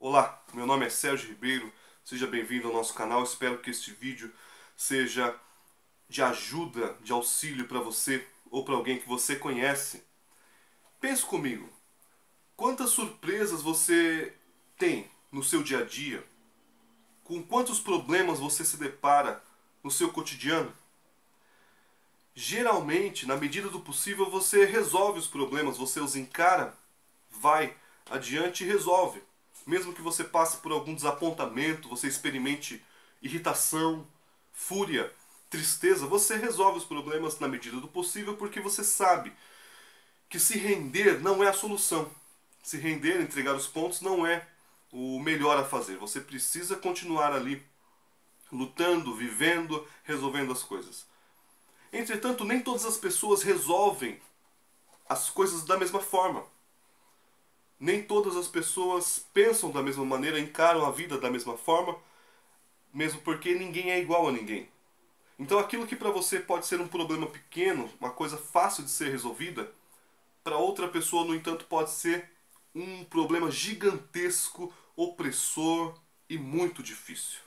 Olá, meu nome é Sérgio Ribeiro, seja bem-vindo ao nosso canal. Espero que este vídeo seja de ajuda, de auxílio para você ou para alguém que você conhece. Pense comigo, quantas surpresas você tem no seu dia a dia? Com quantos problemas você se depara no seu cotidiano? Geralmente, na medida do possível, você resolve os problemas, você os encara, vai adiante e resolve. Mesmo que você passe por algum desapontamento, você experimente irritação, fúria, tristeza, você resolve os problemas na medida do possível porque você sabe que se render não é a solução. Se render, entregar os pontos não é o melhor a fazer. Você precisa continuar ali lutando, vivendo, resolvendo as coisas. Entretanto, nem todas as pessoas resolvem as coisas da mesma forma. Nem todas as pessoas pensam da mesma maneira, encaram a vida da mesma forma, mesmo porque ninguém é igual a ninguém. Então aquilo que para você pode ser um problema pequeno, uma coisa fácil de ser resolvida, para outra pessoa, no entanto, pode ser um problema gigantesco, opressor e muito difícil.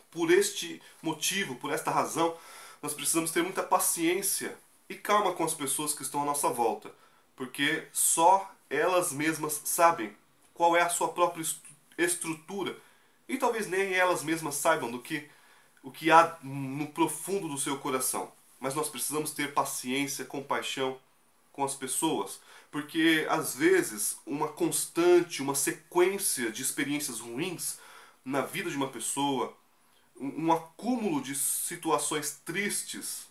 Por este motivo, por esta razão, nós precisamos ter muita paciência e calma com as pessoas que estão à nossa volta, porque só elas mesmas sabem qual é a sua própria estrutura e talvez nem elas mesmas saibam o que há no profundo do seu coração. Mas nós precisamos ter paciência, compaixão com as pessoas, porque às vezes uma constante, uma sequência de experiências ruins na vida de uma pessoa, um acúmulo de situações tristes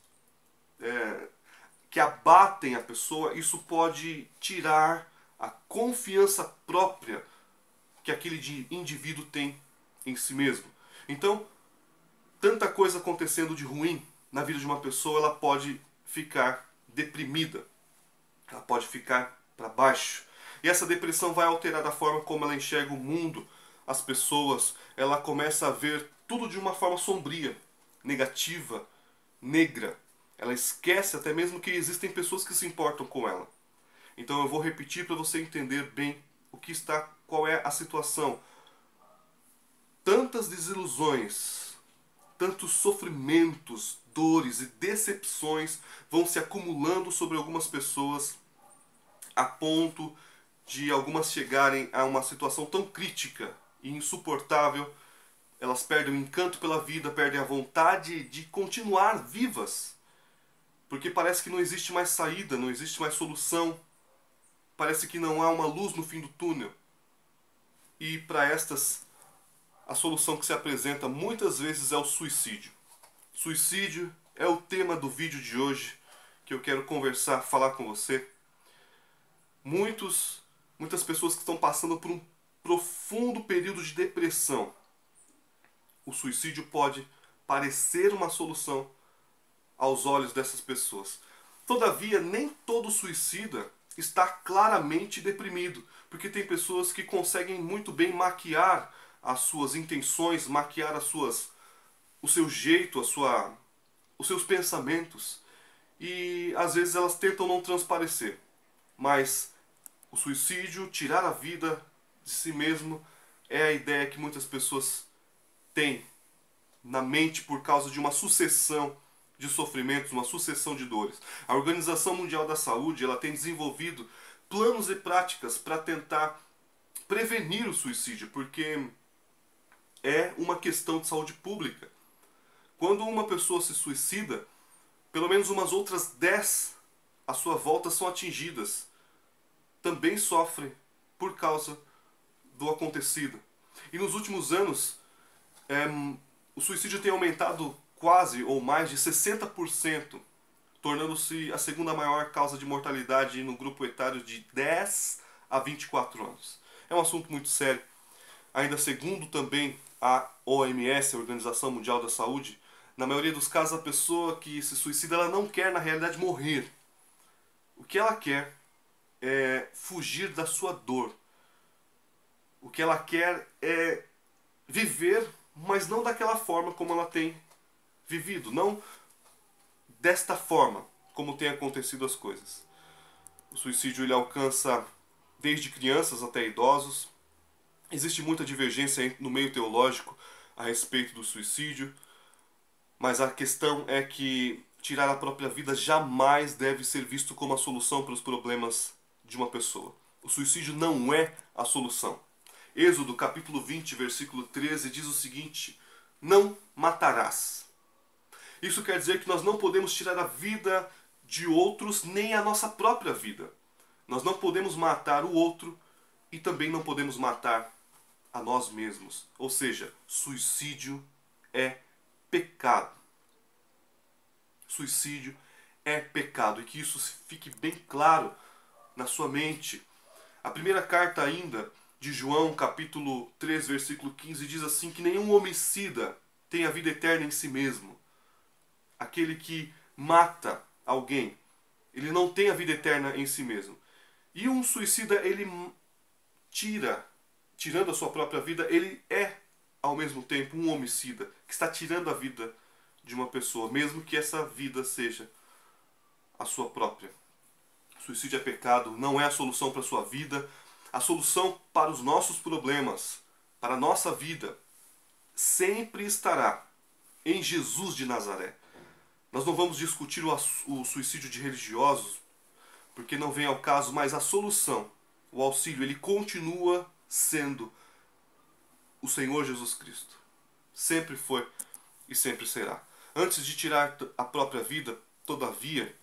que abatem a pessoa, isso pode tirar a confiança própria que aquele indivíduo tem em si mesmo. Então, tanta coisa acontecendo de ruim na vida de uma pessoa, ela pode ficar deprimida, ela pode ficar para baixo. E essa depressão vai alterar a forma como ela enxerga o mundo, as pessoas. Ela começa a ver tudo de uma forma sombria, negativa, negra. Ela esquece até mesmo que existem pessoas que se importam com ela. Então eu vou repetir para você entender bem o que está, qual é a situação. Tantas desilusões, tantos sofrimentos, dores e decepções vão se acumulando sobre algumas pessoas a ponto de algumas chegarem a uma situação tão crítica e insuportável. Elas perdem o encanto pela vida, perdem a vontade de continuar vivas, porque parece que não existe mais saída, não existe mais solução, parece que não há uma luz no fim do túnel. E para estas, a solução que se apresenta muitas vezes é o suicídio. Suicídio é o tema do vídeo de hoje que eu quero conversar, falar com você. Muitas pessoas que estão passando por um profundo período de depressão. O suicídio pode parecer uma solução aos olhos dessas pessoas. Todavia, nem todo suicida está claramente deprimido, porque tem pessoas que conseguem muito bem maquiar as suas intenções, maquiar o seu jeito, os seus pensamentos, e às vezes elas tentam não transparecer. Mas o suicídio, tirar a vida de si mesmo, é a ideia que muitas pessoas têm na mente por causa de uma sucessão de sofrimentos, uma sucessão de dores. A Organização Mundial da Saúde, ela tem desenvolvido planos e práticas para tentar prevenir o suicídio, porque é uma questão de saúde pública. Quando uma pessoa se suicida, pelo menos umas outras 10 à sua volta são atingidas. Também sofrem por causa do acontecido. E nos últimos anos, o suicídio tem aumentado quase ou mais de 60%, tornando-se a segunda maior causa de mortalidade no grupo etário de 10 a 24 anos. É um assunto muito sério. Ainda segundo também a OMS, a Organização Mundial da Saúde, na maioria dos casos a pessoa que se suicida ela não quer na realidade morrer. O que ela quer é fugir da sua dor. O que ela quer é viver, mas não daquela forma como ela tem vivido, não desta forma como tem acontecido as coisas. O suicídio ele alcança desde crianças até idosos. Existe muita divergência no meio teológico a respeito do suicídio, mas a questão é que tirar a própria vida jamais deve ser visto como a solução para os problemas de uma pessoa. O suicídio não é a solução. Êxodo capítulo 20, versículo 13 diz o seguinte: não matarás. Isso quer dizer que nós não podemos tirar a vida de outros, nem a nossa própria vida. Nós não podemos matar o outro e também não podemos matar a nós mesmos. Ou seja, suicídio é pecado. Suicídio é pecado. E que isso fique bem claro na sua mente. A primeira carta ainda de João, capítulo 3, versículo 15, diz assim que nenhum homicida tem a vida eterna em si mesmo. Aquele que mata alguém, ele não tem a vida eterna em si mesmo. E um suicida, ele tirando a sua própria vida, ele é ao mesmo tempo um homicida que está tirando a vida de uma pessoa, mesmo que essa vida seja a sua própria. Suicídio é pecado, não é a solução para a sua vida. A solução para os nossos problemas, para a nossa vida, sempre estará em Jesus de Nazaré. Nós não vamos discutir o suicídio de religiosos, porque não vem ao caso, mas a solução, o auxílio, ele continua sendo o Senhor Jesus Cristo. Sempre foi e sempre será. Antes de tirar a própria vida, todavia,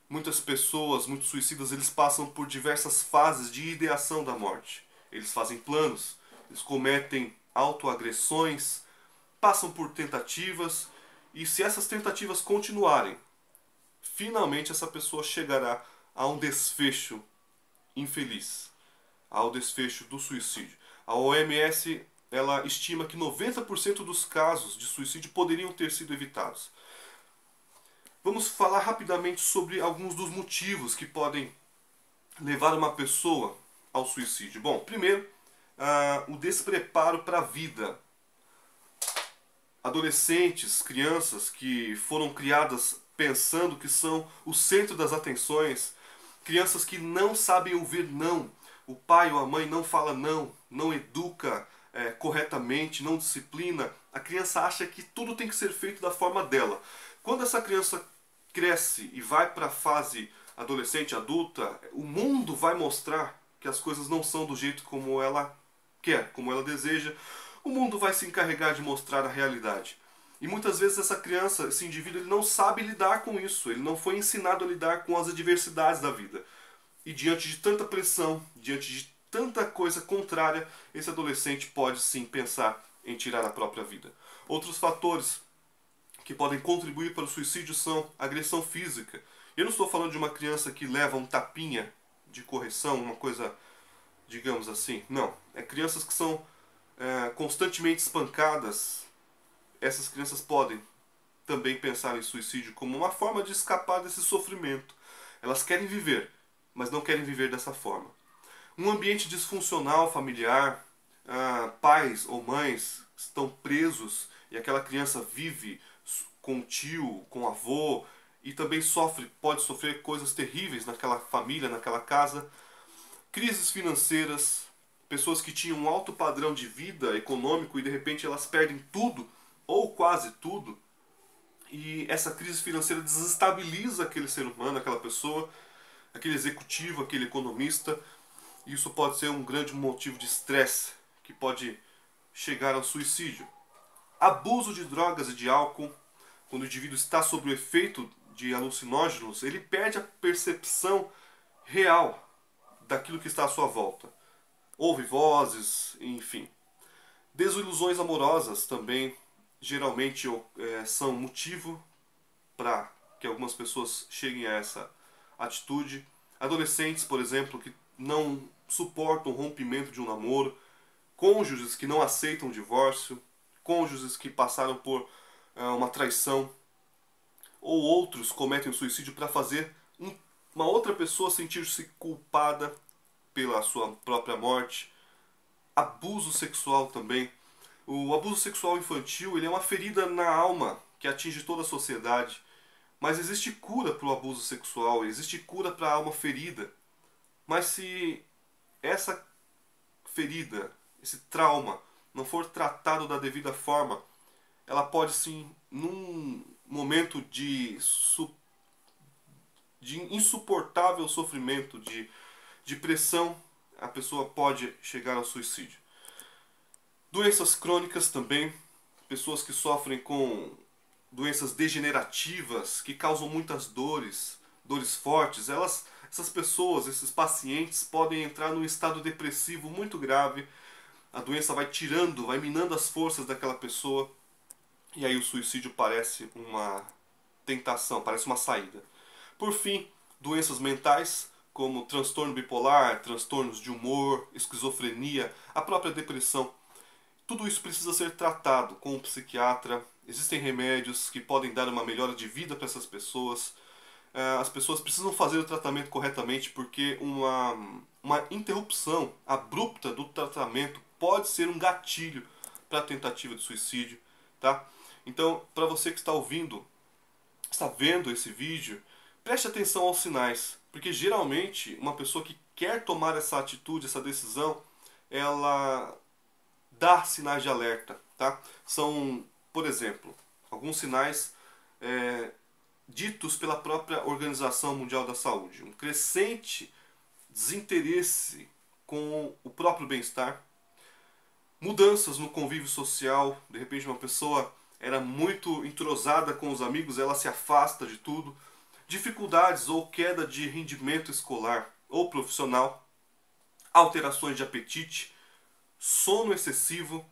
muitas pessoas, muitos suicidas, eles passam por diversas fases de ideação da morte. Eles fazem planos, eles cometem autoagressões, passam por tentativas, e se essas tentativas continuarem, finalmente essa pessoa chegará a um desfecho infeliz, ao desfecho do suicídio. A OMS, ela estima que 90% dos casos de suicídio poderiam ter sido evitados. Vamos falar rapidamente sobre alguns dos motivos que podem levar uma pessoa ao suicídio. Bom, primeiro, o despreparo para a vida. Adolescentes, crianças que foram criadas pensando que são o centro das atenções, crianças que não sabem ouvir não. O pai ou a mãe não fala não, não educa corretamente, não disciplina. A criança acha que tudo tem que ser feito da forma dela. Quando essa criança cresce e vai para a fase adolescente, adulta, o mundo vai mostrar que as coisas não são do jeito como ela quer, como ela deseja. O mundo vai se encarregar de mostrar a realidade. E muitas vezes essa criança, esse indivíduo, ele não sabe lidar com isso. Ele não foi ensinado a lidar com as adversidades da vida. E diante de tanta pressão, diante de tanta coisa contrária, esse adolescente pode sim pensar em tirar a própria vida. Outros fatores que podem contribuir para o suicídio são agressão física. Eu não estou falando de uma criança que leva um tapinha de correção, uma coisa, digamos assim. Não. É crianças que são constantemente espancadas. Essas crianças podem também pensar em suicídio como uma forma de escapar desse sofrimento. Elas querem viver, mas não querem viver dessa forma. Um ambiente disfuncional familiar, pais ou mães estão presos e aquela criança vive com o tio, com o avô e também pode sofrer coisas terríveis naquela família, naquela casa. Crises financeiras, pessoas que tinham um alto padrão de vida econômico e de repente elas perdem tudo ou quase tudo. E essa crise financeira desestabiliza aquele ser humano, aquela pessoa, aquele executivo, aquele economista. E isso pode ser um grande motivo de estresse que pode chegar ao suicídio. Abuso de drogas e de álcool. Quando o indivíduo está sob o efeito de alucinógenos, ele perde a percepção real daquilo que está à sua volta. Ouve vozes, enfim. Desilusões amorosas também geralmente são motivo para que algumas pessoas cheguem a essa atitude. Adolescentes, por exemplo, que não suportam o rompimento de um namoro, cônjuges que não aceitam o divórcio, cônjuges que passaram por uma traição, ou outros cometem o suicídio para fazer uma outra pessoa sentir-se culpada pela sua própria morte. Abuso sexual também. O abuso sexual infantil, ele é uma ferida na alma que atinge toda a sociedade. Mas existe cura para o abuso sexual, existe cura para a alma ferida. Mas se essa ferida, esse trauma não for tratado da devida forma, ela pode sim, num momento de insuportável sofrimento, de pressão, a pessoa pode chegar ao suicídio. Doenças crônicas também, pessoas que sofrem com doenças degenerativas, que causam muitas dores, dores fortes, essas pessoas, esses pacientes podem entrar num estado depressivo muito grave. A doença vai tirando, vai minando as forças daquela pessoa, e aí o suicídio parece uma tentação, parece uma saída. Por fim, doenças mentais, como transtorno bipolar, transtornos de humor, esquizofrenia, a própria depressão. Tudo isso precisa ser tratado com um psiquiatra. Existem remédios que podem dar uma melhora de vida para essas pessoas. As pessoas precisam fazer o tratamento corretamente, porque uma interrupção abrupta do tratamento pode ser um gatilho para a tentativa de suicídio, tá? Então, para você que está ouvindo, está vendo esse vídeo, preste atenção aos sinais, porque geralmente uma pessoa que quer tomar essa atitude, essa decisão, ela dá sinais de alerta, tá? São, por exemplo, alguns sinais ditos pela própria Organização Mundial da Saúde. Um crescente desinteresse com o próprio bem-estar, mudanças no convívio social, de repente uma pessoa era muito entrosada com os amigos, ela se afasta de tudo, dificuldades ou queda de rendimento escolar ou profissional, alterações de apetite, sono excessivo,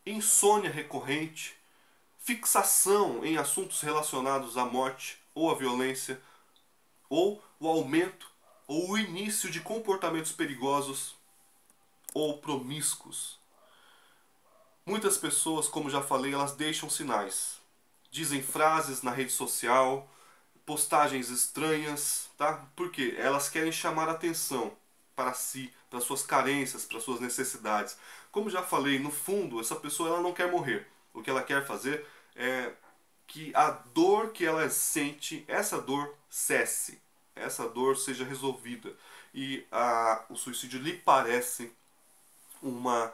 insônia recorrente, fixação em assuntos relacionados à morte ou à violência, ou o aumento ou o início de comportamentos perigosos ou promíscuos. Muitas pessoas, como já falei, elas deixam sinais. Dizem frases na rede social, postagens estranhas, tá? Por quê? Elas querem chamar atenção para si, para suas carências, para suas necessidades. Como já falei, no fundo, essa pessoa ela não quer morrer. O que ela quer fazer é que a dor que ela sente, essa dor cesse, essa dor seja resolvida. E o suicídio lhe parece uma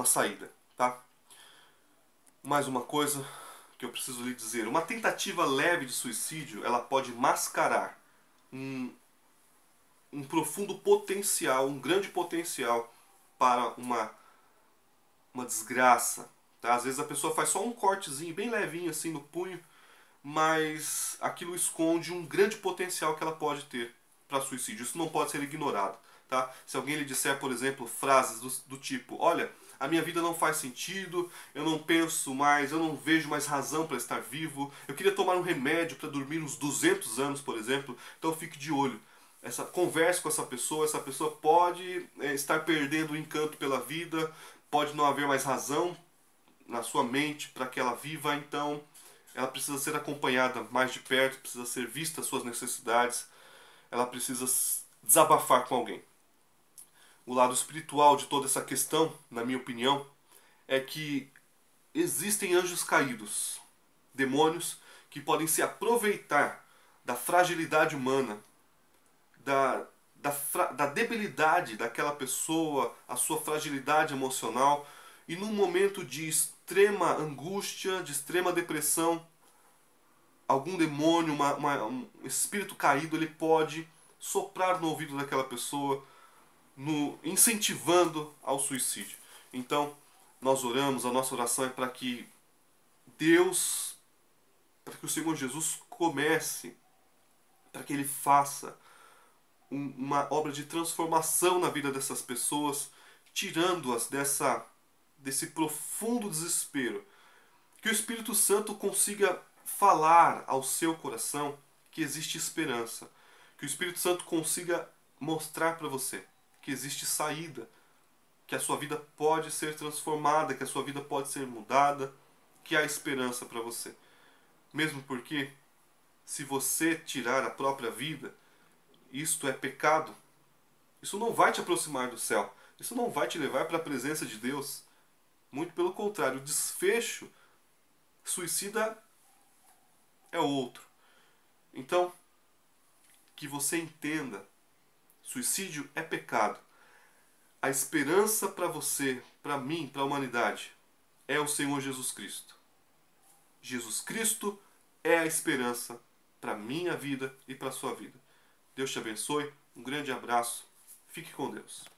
saída, tá? Mais uma coisa que eu preciso lhe dizer. Uma tentativa leve de suicídio, ela pode mascarar um profundo potencial, um grande potencial para uma desgraça. Tá? Às vezes a pessoa faz só um cortezinho bem levinho assim no punho, mas aquilo esconde um grande potencial que ela pode ter para suicídio. Isso não pode ser ignorado. Tá? Se alguém lhe disser, por exemplo, frases do tipo: olha, a minha vida não faz sentido, eu não penso mais, eu não vejo mais razão para estar vivo, eu queria tomar um remédio para dormir uns 200 anos, por exemplo, então fique de olho. Converse com essa pessoa pode estar perdendo o encanto pela vida, pode não haver mais razão na sua mente para que ela viva, então ela precisa ser acompanhada mais de perto, precisa ser vista as suas necessidades, ela precisa desabafar com alguém. O lado espiritual de toda essa questão, na minha opinião, é que existem anjos caídos, demônios que podem se aproveitar da fragilidade humana, da debilidade daquela pessoa, a sua fragilidade emocional, e num momento de extrema angústia, de extrema depressão, algum demônio, um espírito caído, ele pode soprar no ouvido daquela pessoa, incentivando ao suicídio. Então, nós oramos, a nossa oração é para que Deus, para que o Senhor Jesus comece, para que Ele faça uma obra de transformação na vida dessas pessoas, tirando-as desse profundo desespero. Que o Espírito Santo consiga falar ao seu coração que existe esperança. Que o Espírito Santo consiga mostrar para você que existe saída, que a sua vida pode ser transformada, que a sua vida pode ser mudada, que há esperança para você. Mesmo porque, se você tirar a própria vida, isto é pecado. Isso não vai te aproximar do céu. Isso não vai te levar para a presença de Deus. Muito pelo contrário, o desfecho suicida é outro. Então, que você entenda, suicídio é pecado. A esperança para você, para mim, para a humanidade, é o Senhor Jesus Cristo. Jesus Cristo é a esperança para a minha vida e para a sua vida. Deus te abençoe, um grande abraço, fique com Deus.